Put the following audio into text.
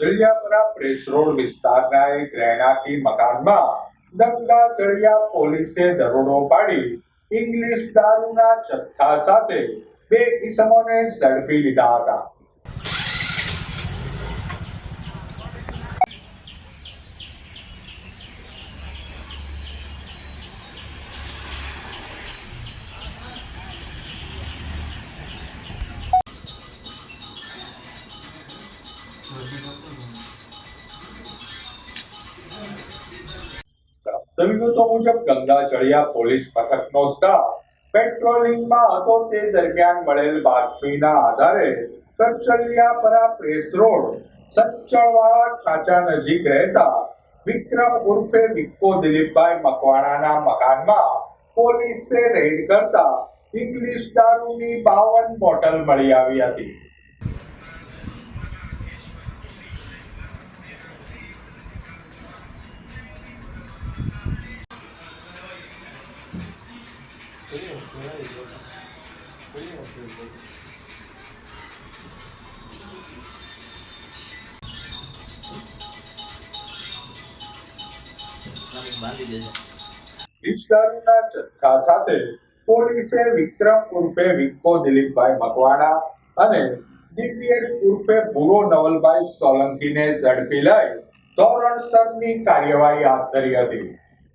જલિયાપરા press road વિસ્તારના એક રહેણાંકી મકાનમાં ગંગાજળિયા પોલીસે દરોડો પાડી ઇંગ્લિશ દારૂના જથ્થા સાથે બે ઈસમોને ઝડપી લીધા હતા. વિગતો મુજબ ગંગાજળિયા પોલીસ મથકનો સ્ટાફ પેટ્રોલિંગમાં હતો તે દરમિયાન મળેલ બાતમીના આધારે કરચલિયાપરા પ્રેસ રોડ સંચળવાળા ખાંચા નજીક રહેતા વિક્રમ ઉર્ફે વિક્કો દિલીપભાઈ મકવાણાના મકાનમાં પોલીસે રેડ કરતા ઇંગ્લિશ દારૂની 52 બોટલ મળી આવી હતી. દારૂના જથ્થા સાથે પોલીસે વિક્રમ ઉર્ફે વિક્કો દિલીપભાઈ મકવાણા અને દિવ્યેશ ઉર્ફે ભૂરો નવલભાઈ સોલંકીને ઝડપી લઈ ધોરણસરની કાર્યવાહી હાથ ધરી હતી.